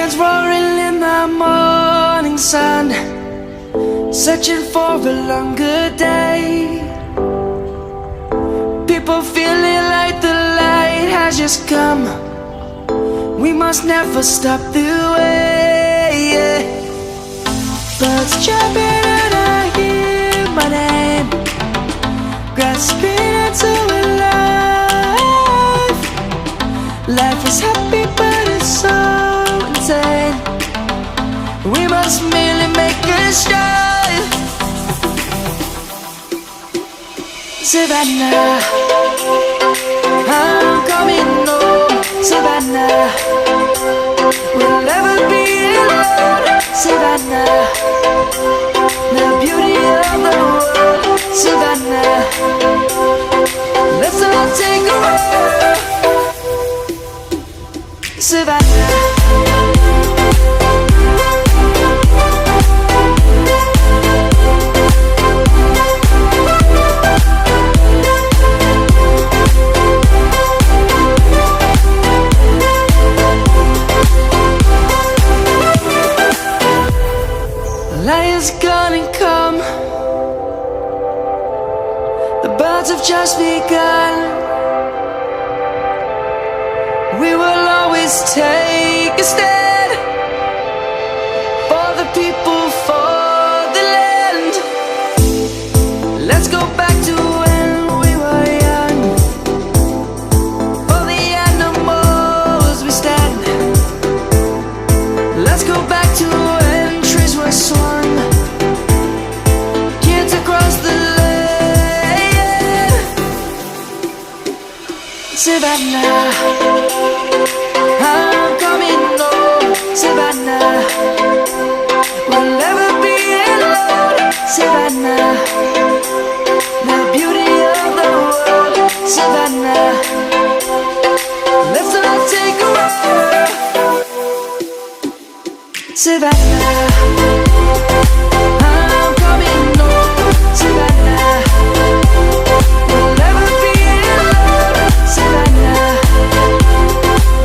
Lions roaring in the morning sun, searching for a longer day. People feeling like the light has just come. We must never stop the way. Birds chirping and I hear my name, grasping into a life. Life is happy but it's so insane. We must merely make a strive. Savannah, I'm coming home. Savannah, we'll never be alone. Savannah, the beauty of the world. Savannah, let's all take a walk. Savannah. Lion's gonna come. The birds have just begun. We will always take a stand for the people, for the land. Let's go back to when we were young. For the animals we stand. Let's go back to when trees were swung. Kids across the land. Savannah, I'm coming home. Savannah, we'll never be alone. Savannah, the beauty of the world. Savannah, let's all take a walk. Savannah, I'm coming home. Savannah, we'll never be alone. Savannah,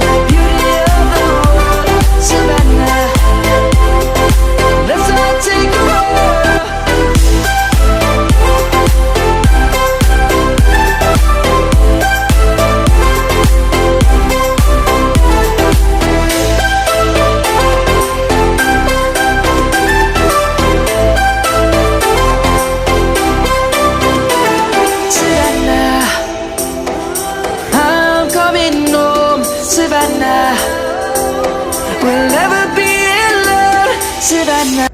the beauty of the world. Savannah, let's all take a walk. Savannah, we'll never be alone. Savannah.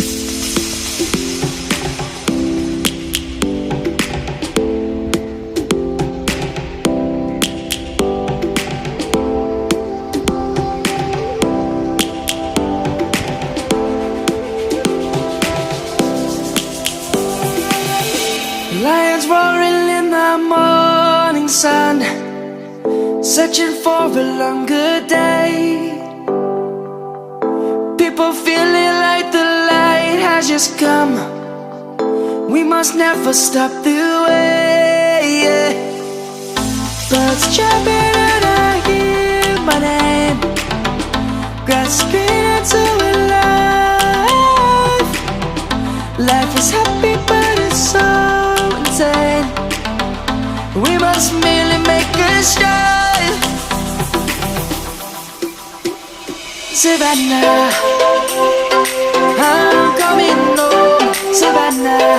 Lions roaring in the morning sun, searching for a longer day. People feeling like the light has just come. We must never stop the way. Birds chirping and I hear my name, grasping into a life. Life is happy but it's so insane. We must merely make a strive. Savannah, I'm coming home. Savannah,